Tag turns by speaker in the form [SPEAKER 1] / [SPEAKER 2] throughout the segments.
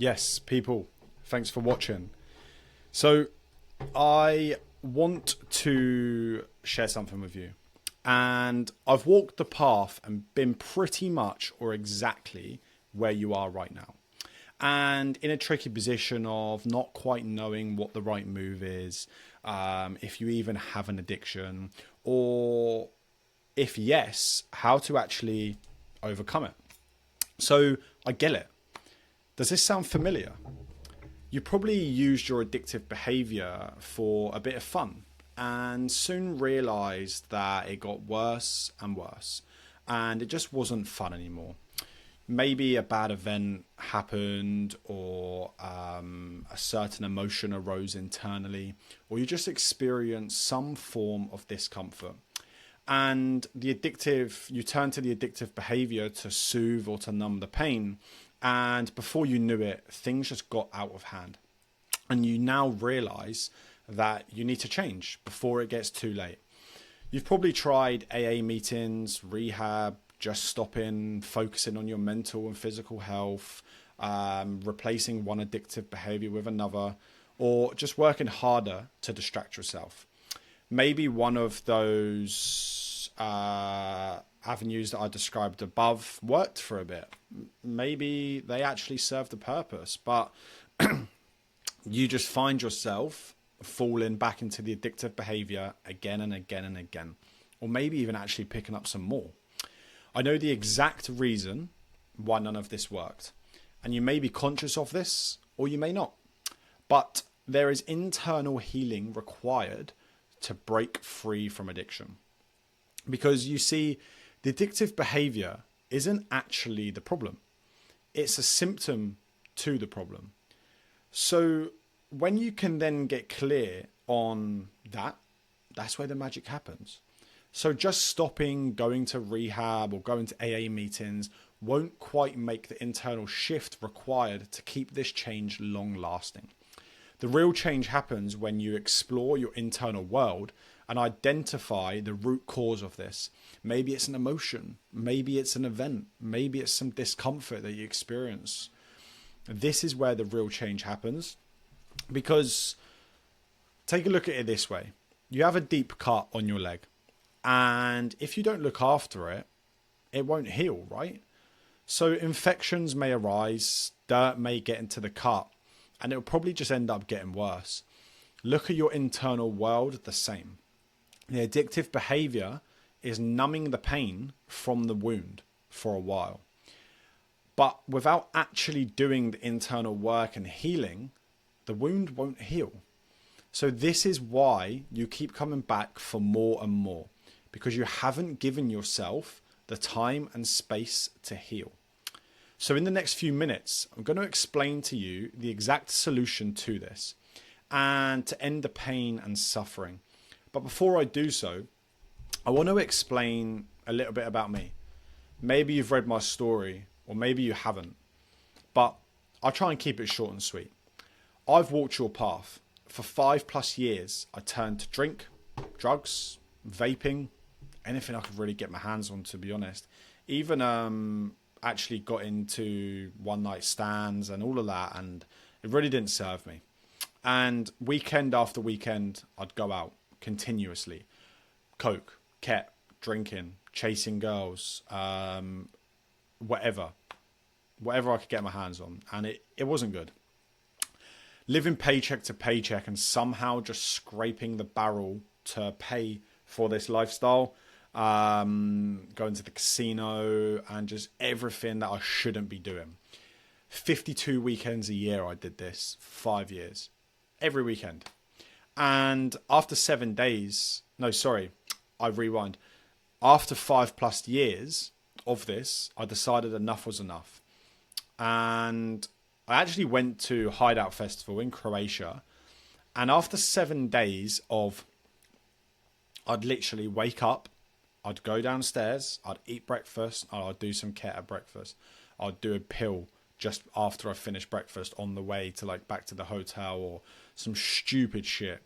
[SPEAKER 1] Yes, people, thanks for watching. So, I want to share something with you. And I've walked the path and been pretty much or exactly where you are right now. And in a tricky position of not quite knowing what the right move is, if you even have an addiction, or if yes, how to actually overcome it. So, I get it. Does this sound familiar? You probably used your addictive behavior for a bit of fun and soon realized that it got worse and worse and it just wasn't fun anymore. Maybe a bad event happened, or a certain emotion arose internally, or you just experienced some form of discomfort. And you turn to the addictive behavior to soothe or to numb the pain. And before you knew it, things just got out of hand. And you now realize that you need to change before it gets too late. You've probably tried AA meetings, rehab, just stopping, focusing on your mental and physical health, replacing one addictive behavior with another, or just working harder to distract yourself. Maybe one of those avenues that I described above worked for a bit. Maybe they actually served a purpose, but you just find yourself falling back into the addictive behavior again and again and again, or maybe even actually picking up some more. I know the exact reason why none of this worked, and you may be conscious of this or you may not, but there is internal healing required to break free from addiction. Because you see, the addictive behavior isn't actually the problem. It's a symptom to the problem. So when you can then get clear on that, that's where the magic happens. So just stopping going to rehab or going to AA meetings won't quite make the internal shift required to keep this change long lasting. The real change happens when you explore your internal world and identify the root cause of this. Maybe it's an emotion, maybe it's an event, maybe it's some discomfort that you experience. This is where the real change happens, because take a look at it this way. You have a deep cut on your leg, and if you don't look after it, it won't heal, right? So infections may arise, dirt may get into the cut, and it'll probably just end up getting worse. Look at your internal world the same. The addictive behavior is numbing the pain from the wound for a while. But without actually doing the internal work and healing, the wound won't heal. So this is why you keep coming back for more and more, because you haven't given yourself the time and space to heal. So in the next few minutes, I'm going to explain to you the exact solution to this and to end the pain and suffering. But before I do so, I want to explain a little bit about me. Maybe you've read my story, or maybe you haven't, but I'll try and keep it short and sweet. I've walked your path. For 5+ years, I turned to drink, drugs, vaping, anything I could really get my hands on, to be honest. Even actually got into one night stands and all of that, and it really didn't serve me. And weekend after weekend, I'd go out continuously. Coke, ket, drinking, chasing girls, whatever I could get my hands on. And it wasn't good. Living paycheck to paycheck and somehow just scraping the barrel to pay for this lifestyle. Going to the casino and just everything that I shouldn't be doing. 52 weekends a year I did this for 5 years. Every weekend. And after 7 days, no, sorry, I rewind. After 5+ years of this, I decided enough was enough. And I actually went to Hideout Festival in Croatia. And after 7 days of, I'd literally wake up, I'd go downstairs, I'd eat breakfast, and I'd do some ket at breakfast. I'd do a pill just after I finished breakfast on the way to back to the hotel, or some stupid shit.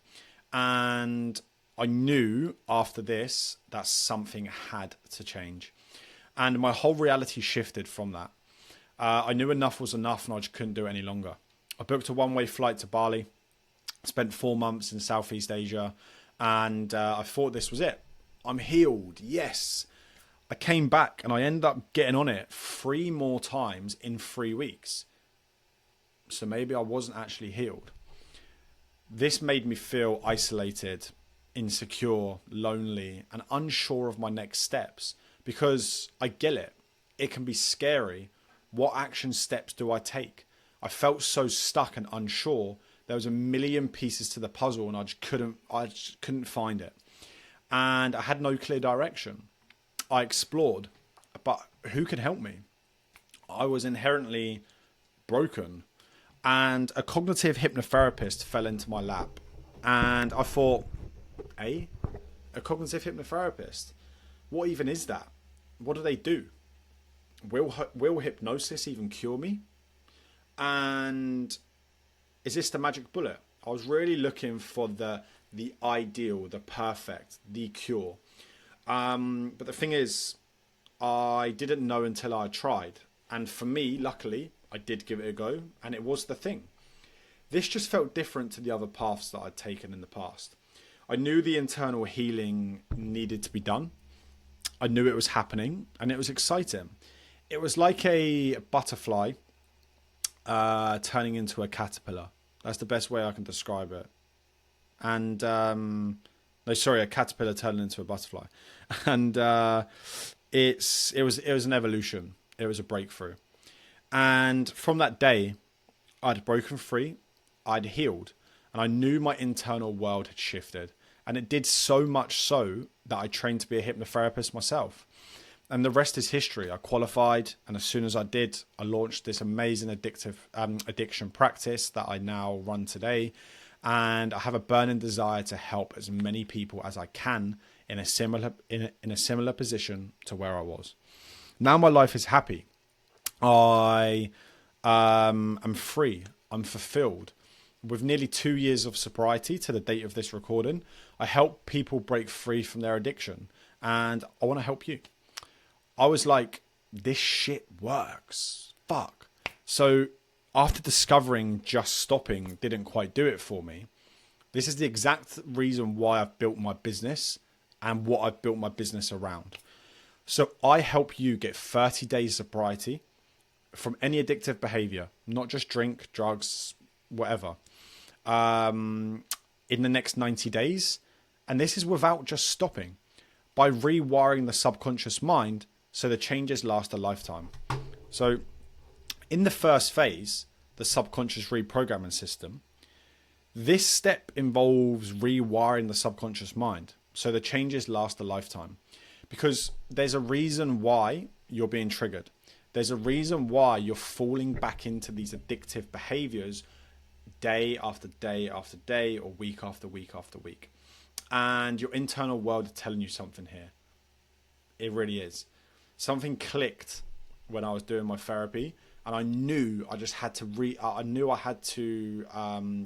[SPEAKER 1] And I knew after this that something had to change. And my whole reality shifted from that. I knew enough was enough and I just couldn't do it any longer. I booked a one-way flight to Bali, spent 4 months in Southeast Asia, and I thought this was it. I'm healed, yes. I came back and I ended up getting on it 3 more times in 3 weeks. So maybe I wasn't actually healed. This made me feel isolated, insecure, lonely, and unsure of my next steps because I get it. It can be scary. What action steps do I take? I felt so stuck and unsure. There was a million pieces to the puzzle and I just couldn't find it. And I had no clear direction. I explored, but who could help me? I was inherently broken. And a cognitive hypnotherapist fell into my lap. And I thought, a cognitive hypnotherapist? What even is that? What do they do? Will hypnosis even cure me? And is this the magic bullet? I was really looking for the ideal, the perfect, the cure. But the thing is, I didn't know until I tried. And for me, luckily, I did give it a go, and it was the thing. This just felt different to the other paths that I'd taken in the past. I knew the internal healing needed to be done. I knew it was happening, and it was exciting. It was like a butterfly turning into a caterpillar. That's the best way I can describe it. And a caterpillar turning into a butterfly. And it was an evolution. It was a breakthrough. And from that day, I'd broken free, I'd healed, and I knew my internal world had shifted. And it did so much so that I trained to be a hypnotherapist myself. And the rest is history. I qualified, and as soon as I did, I launched this amazing addiction practice that I now run today. And I have a burning desire to help as many people as I can in a similar position to where I was. Now my life is happy. I am free. I'm fulfilled. With nearly 2 years of sobriety to the date of this recording, I help people break free from their addiction. And I want to help you. I was like, this shit works. Fuck. So after discovering just stopping didn't quite do it for me, this is the exact reason why I've built my business and what I've built my business around. So I help you get 30 days sobriety from any addictive behavior, not just drink, drugs, whatever, in the next 90 days. And this is without just stopping, by rewiring the subconscious mind so the changes last a lifetime. So in the first phase, the subconscious reprogramming system, this step involves rewiring the subconscious mind so the changes last a lifetime. Because there's a reason why you're being triggered. There's a reason why you're falling back into these addictive behaviors day after day after day, or week after week after week. And your internal world is telling you something here. It really is. Something clicked when I was doing my therapy, and I knew I just had to I had to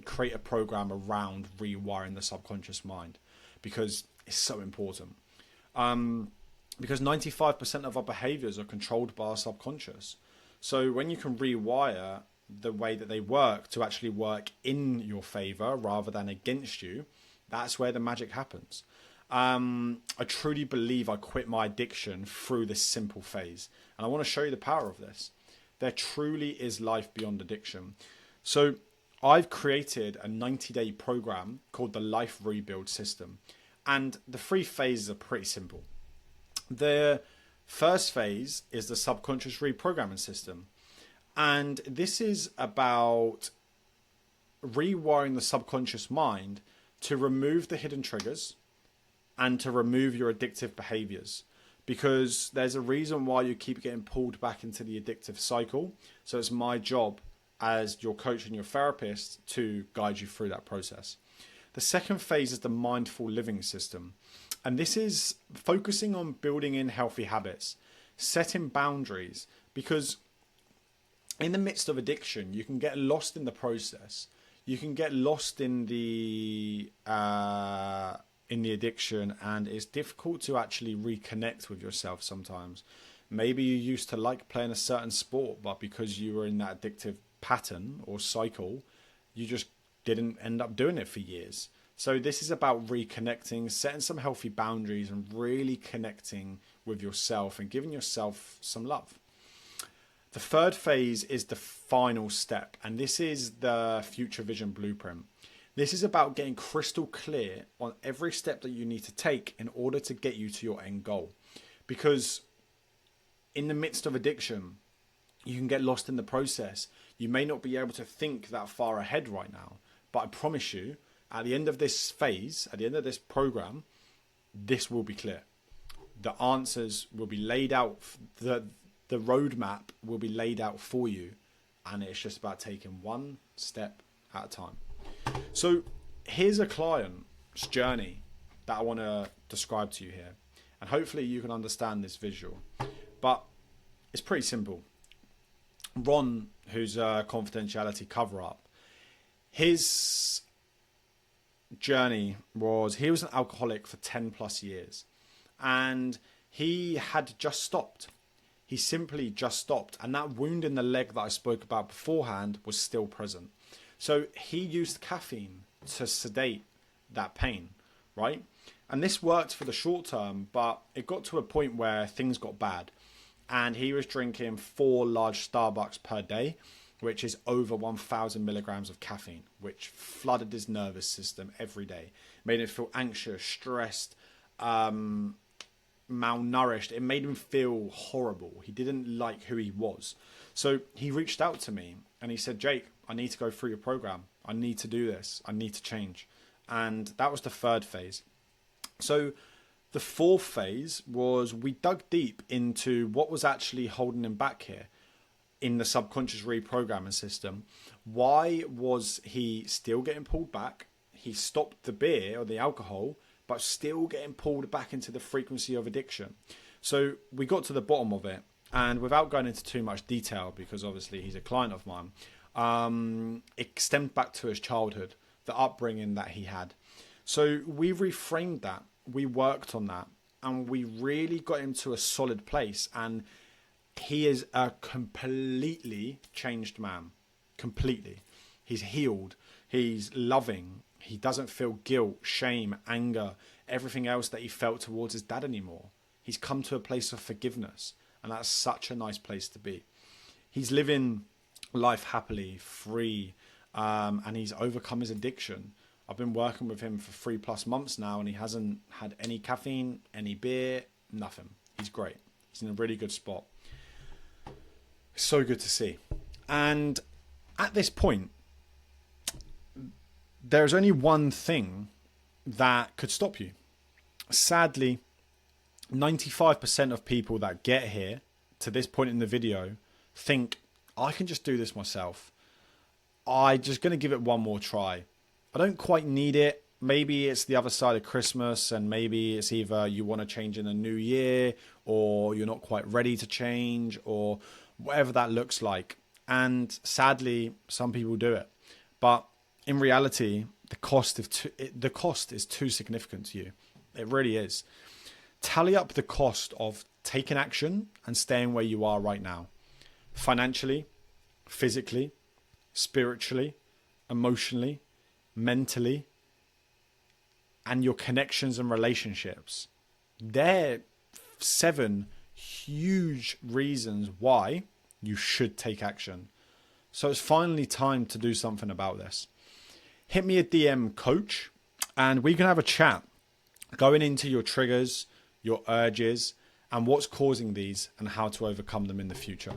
[SPEAKER 1] create a program around rewiring the subconscious mind, because it's so important. Because 95% of our behaviors are controlled by our subconscious. So when you can rewire the way that they work to actually work in your favor rather than against you, that's where the magic happens. I truly believe I quit my addiction through this simple phase. And I want to show you the power of this. There truly is life beyond addiction. So I've created a 90-day program called the Life Rebuild System. And the 3 phases are pretty simple. The first phase is the subconscious reprogramming system. And this is about rewiring the subconscious mind to remove the hidden triggers and to remove your addictive behaviors. Because there's a reason why you keep getting pulled back into the addictive cycle. So it's my job as your coach and your therapist to guide you through that process. The second phase is the mindful living system. And this is focusing on building in healthy habits, setting boundaries, because in the midst of addiction, you can get lost in the process. You can get lost in the addiction, and it's difficult to actually reconnect with yourself sometimes. Maybe you used to like playing a certain sport, but because you were in that addictive pattern or cycle, you just didn't end up doing it for years. So this is about reconnecting, setting some healthy boundaries, and really connecting with yourself and giving yourself some love. The third phase is the final step, and this is the future vision blueprint. This is about getting crystal clear on every step that you need to take in order to get you to your end goal. Because in the midst of addiction, you can get lost in the process. You may not be able to think that far ahead right now, but I promise you, at the end of this phase, at the end of this program, this will be clear. The answers will be laid out. The roadmap will be laid out for you. And it's just about taking one step at a time. So here's a client's journey that I want to describe to you here. And hopefully you can understand this visual. But it's pretty simple. Ron, who's a confidentiality cover-up, his journey was he was an alcoholic for 10 plus years, and he had just stopped. He simply just stopped, and that wound in the leg that I spoke about beforehand was still present. So he used caffeine to sedate that pain, right? And this worked for the short term, but it got to a point where things got bad, and he was drinking 4 large Starbucks per day, which is over 1,000 milligrams of caffeine, which flooded his nervous system every day, made him feel anxious, stressed, malnourished. It made him feel horrible. He didn't like who he was. So he reached out to me and he said, Jake, I need to go through your program. I need to do this. I need to change. And that was the third phase. So the fourth phase was we dug deep into what was actually holding him back here in the subconscious reprogramming system. Why was he still getting pulled back? He stopped the beer or the alcohol, but still getting pulled back into the frequency of addiction. So we got to the bottom of it, and without going into too much detail, because obviously he's a client of mine, it stemmed back to his childhood, the upbringing that he had. So we reframed that, we worked on that, and we really got him to a solid place. And he is a completely changed man. Completely. He's healed. He's loving. He doesn't feel guilt, shame, anger, everything else that he felt towards his dad anymore. He's come to a place of forgiveness. And that's such a nice place to be. He's living life happily, free, and he's overcome his addiction. I've been working with him for 3+ months now, and he hasn't had any caffeine, any beer, nothing. He's great. He's in a really good spot. So good to see. And at this point, there's only one thing that could stop you. Sadly, 95% of people that get here to this point in the video think, I can just do this myself. I'm just going to give it one more try. I don't quite need it. Maybe it's the other side of Christmas, and maybe it's either you want to change in the new year, or you're not quite ready to change, or whatever that looks like. And sadly, some people do it. But in reality, the cost is too significant to you. It really is. Tally up the cost of taking action and staying where you are right now. Financially, physically, spiritually, emotionally, mentally, and your connections and relationships. They're 7 huge reasons why you should take action. So it's finally time to do something about this. Hit me a DM, coach, and we can have a chat going into your triggers, your urges, and what's causing these and how to overcome them in the future.